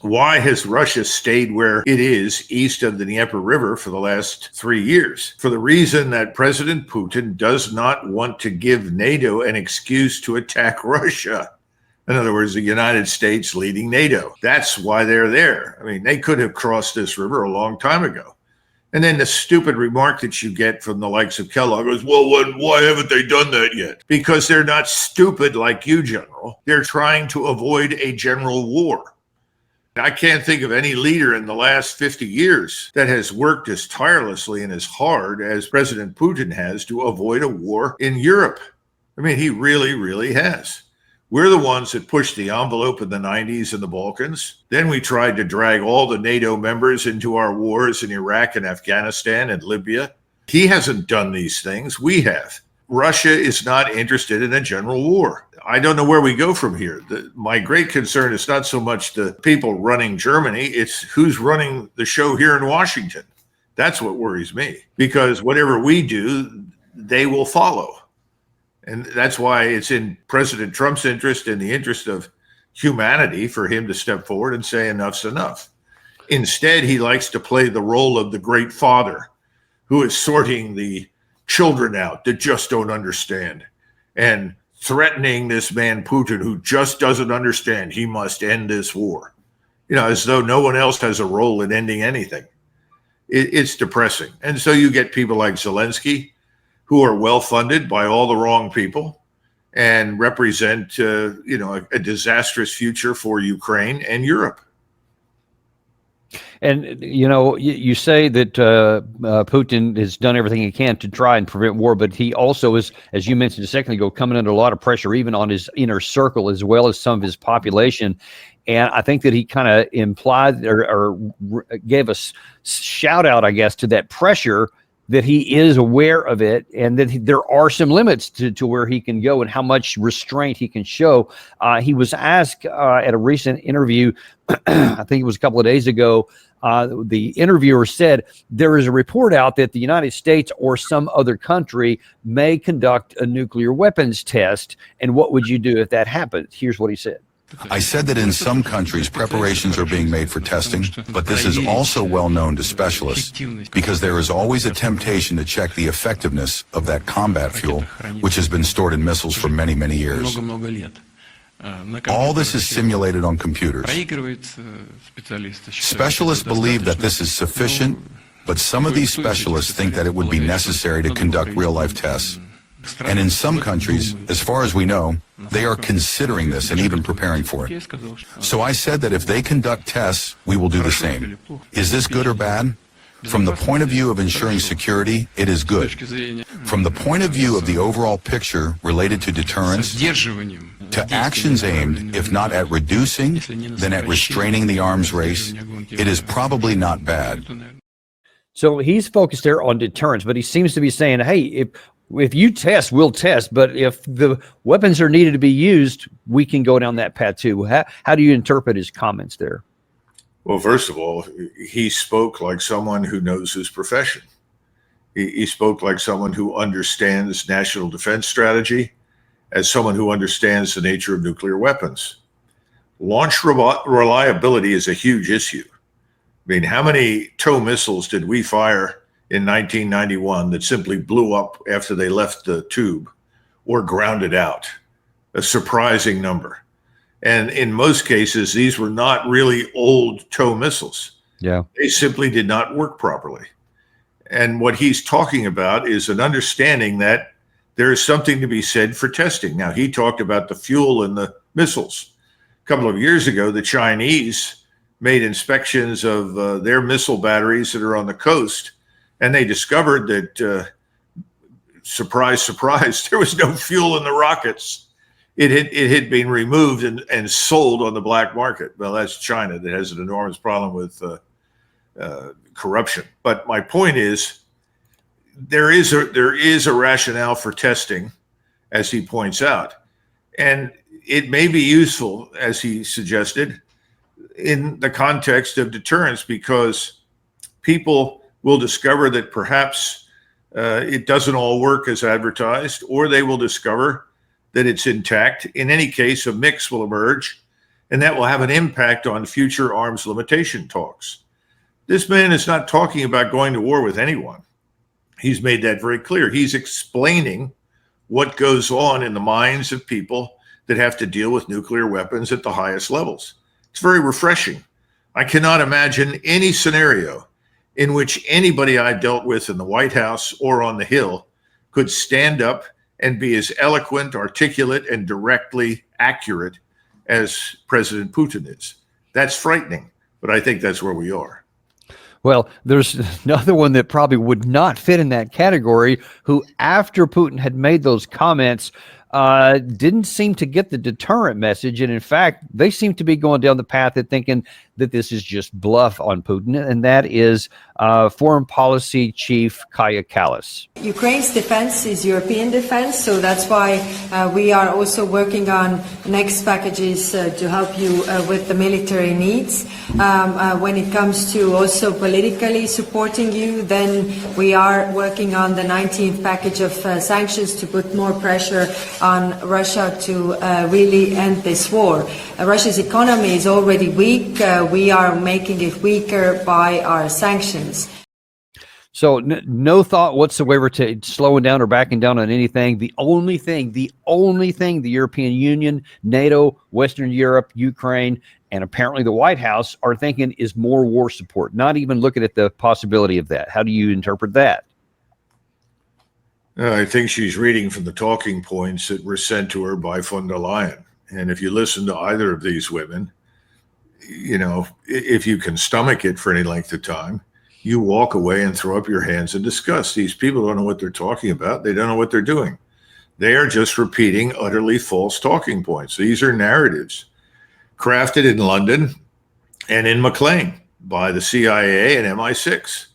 why has Russia stayed where it is east of the Dnieper River for the last 3 years? For the reason that President Putin does not want to give NATO an excuse to attack Russia. In other words, the United States leading NATO. That's why they're there. I mean, they could have crossed this river a long time ago. And then the stupid remark that you get from the likes of Kellogg is, well, why haven't they done that yet? Because they're not stupid like you, General. They're trying to avoid a general war. I can't think of any leader in the last 50 years that has worked as tirelessly and as hard as President Putin has to avoid a war in Europe. I mean, he really, really has. We're the ones that pushed the envelope in the 90s in the Balkans. Then we tried to drag all the NATO members into our wars in Iraq and Afghanistan and Libya. He hasn't done these things. We have. Russia is not interested in a general war. I don't know where we go from here. My great concern is not so much the people running Germany, it's who's running the show here in Washington. That's what worries me, because whatever we do, they will follow. And that's why it's in President Trump's interest, in the interest of humanity, for him to step forward and say enough's enough. Instead, he likes to play the role of the great father who is sorting the children out that just don't understand and threatening this man Putin, who just doesn't understand he must end this war, as though no one else has a role in ending anything. It's depressing. And so you get people like Zelenskiy, who are well funded by all the wrong people and represent, a disastrous future for Ukraine and Europe. And, you say that Putin has done everything he can to try and prevent war, but he also is, as you mentioned a second ago, coming under a lot of pressure, even on his inner circle, as well as some of his population. And I think that he kind of implied or gave a shout out, I guess, to that pressure, that he is aware of it, and that there are some limits to where he can go and how much restraint he can show. He was asked at a recent interview, I think it was a couple of days ago, the interviewer said, there is a report out that the United States or some other country may conduct a nuclear weapons test, and what would you do if that happened? Here's what he said. I said that in some countries preparations are being made for testing, but this is also well known to specialists because there is always a temptation to check the effectiveness of that combat fuel, which has been stored in missiles for many, many years. All this is simulated on computers. Specialists believe that this is sufficient, but some of these specialists think that it would be necessary to conduct real-life tests. And in some countries, as far as we know, they are considering this and even preparing for it. So I said that if they conduct tests, we will do the same. Is this good or bad? From the point of view of ensuring security, it is good. From the point of view of the overall picture related to deterrence, to actions aimed, if not at reducing, then at restraining the arms race, it is probably not bad. So he's focused there on deterrence, but he seems to be saying, hey, if you test, we'll test, but if the weapons are needed to be used, we can go down that path too. How do you interpret his comments there? Well, first of all, he spoke like someone who knows his profession. He spoke like someone who understands national defense strategy, as someone who understands the nature of nuclear weapons. Launch reliability is a huge issue. I mean, how many TOW missiles did we fire in 1991 that simply blew up after they left the tube or grounded out? A surprising number. And in most cases, these were not really old TOW missiles. Yeah. They simply did not work properly. And what he's talking about is an understanding that there is something to be said for testing. Now, he talked about the fuel in the missiles. A couple of years ago, the Chinese made inspections of their missile batteries that are on the coast, and they discovered that, surprise, surprise, there was no fuel in the rockets. It had been removed and sold on the black market. Well, that's China that has an enormous problem with corruption. But my point is, there is a rationale for testing, as he points out, and it may be useful, as he suggested, in the context of deterrence, because people will discover that perhaps it doesn't all work as advertised, or they will discover that it's intact. In any case, a mix will emerge, and that will have an impact on future arms limitation talks. This man is not talking about going to war with anyone. He's made that very clear. He's explaining what goes on in the minds of people that have to deal with nuclear weapons at the highest levels. It's very refreshing. I cannot imagine any scenario in which anybody I dealt with in the White House or on the Hill could stand up and be as eloquent, articulate, and directly accurate as President Putin is. That's frightening, but I think that's where we are. Well, there's another one that probably would not fit in that category, who, after Putin had made those comments, didn't seem to get the deterrent message. And in fact, they seem to be going down the path of thinking that this is just bluff on Putin. And that is Foreign Policy Chief Kaja Kallas. Ukraine's defense is European defense, so that's why we are also working on next packages to help you with the military needs. When it comes to also politically supporting you, then we are working on the 19th package of sanctions to put more pressure on Russia to really end this war. Russia's economy is already weak. We are making it weaker by our sanctions. So no thought whatsoever to slowing down or backing down on anything. The only thing the European Union, NATO, Western Europe, Ukraine, and apparently the White House are thinking is more war support, not even looking at the possibility of that. How do you interpret that? I think she's reading from the talking points that were sent to her by von der Leyen. And if you listen to either of these women, you know, if you can stomach it for any length of time, you walk away and throw up your hands in disgust. These people don't know what they're talking about. They don't know what they're doing. They are just repeating utterly false talking points. These are narratives crafted in London and in McLean by the CIA and MI6.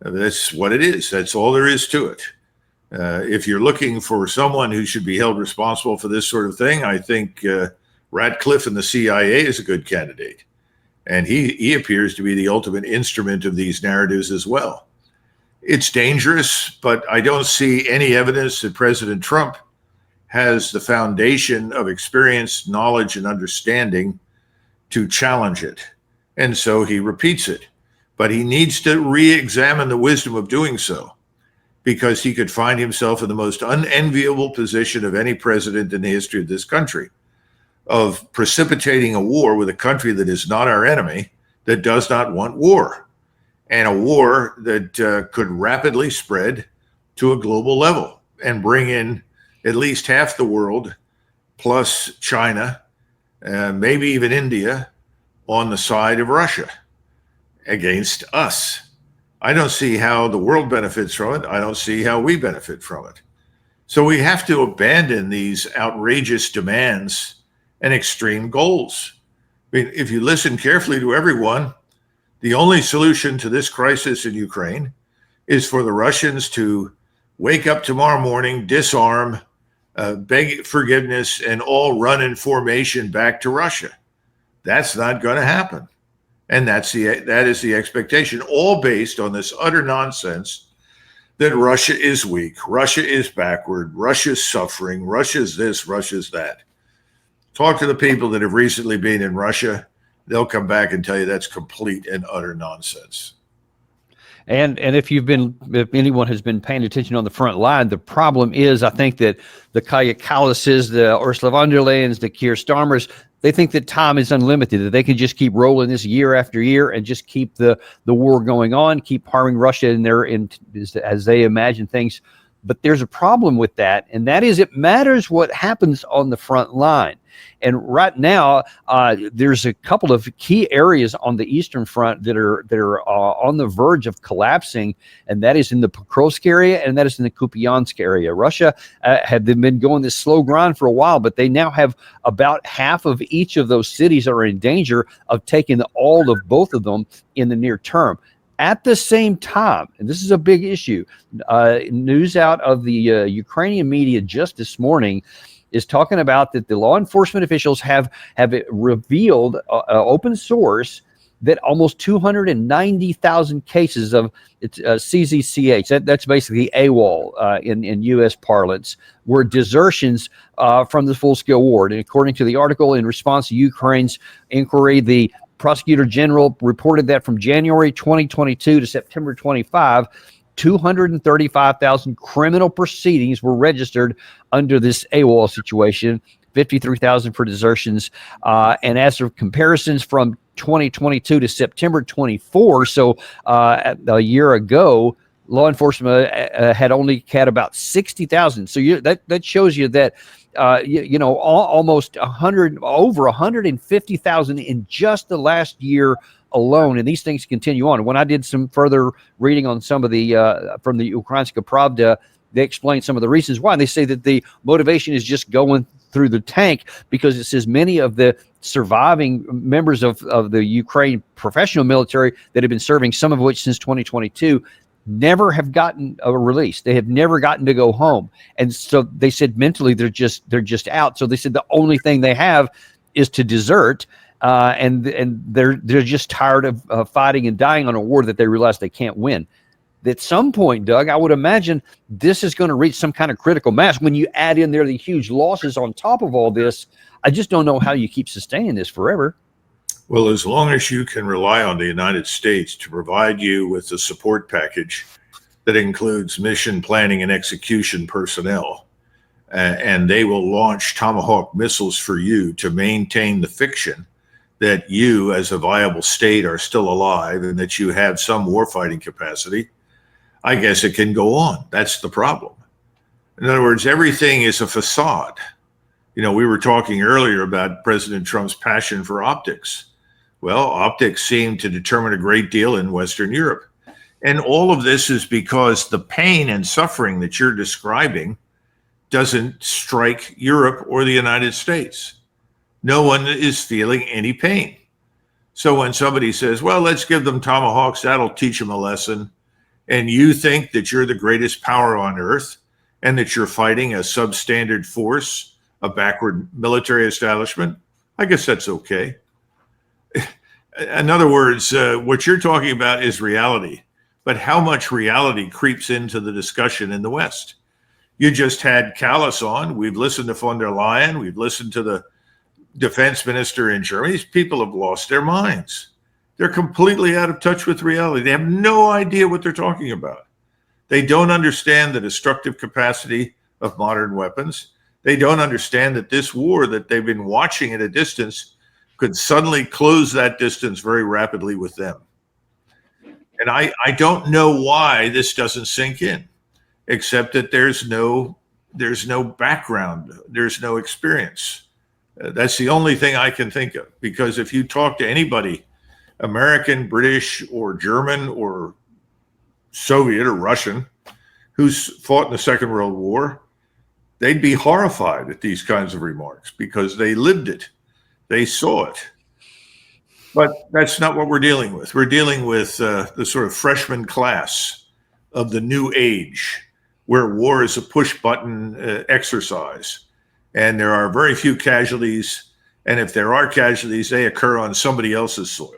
That's what it is. That's all there is to it. If you're looking for someone who should be held responsible for this sort of thing, I think Ratcliffe and the CIA is a good candidate. And he appears to be the ultimate instrument of these narratives as well. It's dangerous, but I don't see any evidence that President Trump has the foundation of experience, knowledge, and understanding to challenge it. And so he repeats it. But he needs to re-examine the wisdom of doing so, because he could find himself in the most unenviable position of any president in the history of this country, of precipitating a war with a country that is not our enemy, that does not want war, and a war that could rapidly spread to a global level and bring in at least half the world, plus China, maybe even India, on the side of Russia against us. I don't see how the world benefits from it. I don't see how we benefit from it. So we have to abandon these outrageous demands and extreme goals. I mean, if you listen carefully to everyone, the only solution to this crisis in Ukraine is for the Russians to wake up tomorrow morning, disarm, beg forgiveness, and all run in formation back to Russia. That's not going to happen. And that is the expectation, all based on this utter nonsense that Russia is weak, Russia is backward, Russia's suffering, Russia's this, Russia's that. Talk to the people that have recently been in Russia. They'll come back and tell you that's complete and utter nonsense. And if anyone has been paying attention on the front line, the problem is, I think that the Kaja Kallases, the Ursula von der Leyens, the Keir Starmers, they think that time is unlimited, that they can just keep rolling this year after year and just keep the war going on, keep harming Russia as they imagine things. But there's a problem with that, and that is it matters what happens on the front line. And right now, there's a couple of key areas on the Eastern Front that are on the verge of collapsing, and that is in the Pokrovsk area, and that is in the Kupansk area. Russia had been going this slow grind for a while, but they now have about half of each of those cities are in danger of taking all of both of them in the near term. At the same time, and this is a big issue, news out of the Ukrainian media just this morning is talking about that the law enforcement officials have revealed open source that almost 290,000 cases of CZCH, that's basically AWOL in U.S. parlance, were desertions from the full-scale war. And according to the article, in response to Ukraine's inquiry, the Prosecutor General reported that from January 2022 to September 25, 235,000 criminal proceedings were registered under this AWOL situation, 53,000 for desertions. And as of comparisons from 2022 to September 24, so a year ago, law enforcement had only had about 60,000. So that shows you that almost over 150,000 in just the last year alone, and these things continue on. When I did some further reading on some of the from the Ukrainska Pravda, they explain some of the reasons why. They say that the motivation is just going through the tank, because it says many of the surviving members of the Ukraine professional military that have been serving, some of which since 2022, never have gotten a release. They have never gotten to go home. And so they said mentally they're just out. So they said the only thing they have is to desert. And they're just tired of fighting and dying on a war that they realize they can't win. At some point, Doug, I would imagine this is going to reach some kind of critical mass. When you add in there the huge losses on top of all this, I just don't know how you keep sustaining this forever. Well, as long as you can rely on the United States to provide you with a support package that includes mission planning and execution personnel, and they will launch Tomahawk missiles for you to maintain the fiction that you as a viable state are still alive and that you have some warfighting capacity, I guess it can go on. That's the problem. In other words, everything is a facade. We were talking earlier about President Trump's passion for optics. Well, optics seem to determine a great deal in Western Europe. And all of this is because the pain and suffering that you're describing doesn't strike Europe or the United States. No one is feeling any pain. So when somebody says, well, let's give them Tomahawks, that'll teach them a lesson, and you think that you're the greatest power on earth and that you're fighting a substandard force, a backward military establishment, I guess that's okay. In other words, what you're talking about is reality, but how much reality creeps into the discussion in the West? You just had Callas on. We've listened to von der Leyen. We've listened to the defense minister in Germany. These people have lost their minds. They're completely out of touch with reality. They have no idea what they're talking about. They don't understand the destructive capacity of modern weapons. They don't understand that this war that they've been watching at a distance could suddenly close that distance very rapidly with them. And I don't know why this doesn't sink in, except that there's no background, there's no experience. That's the only thing I can think of, because if you talk to anybody, American, British, or German, or Soviet, or Russian, who's fought in the Second World War, they'd be horrified at these kinds of remarks because they lived it. They saw it. But that's not what we're dealing with. We're dealing with the sort of freshman class of the new age, where war is a push-button exercise. And there are very few casualties. And if there are casualties, they occur on somebody else's soil.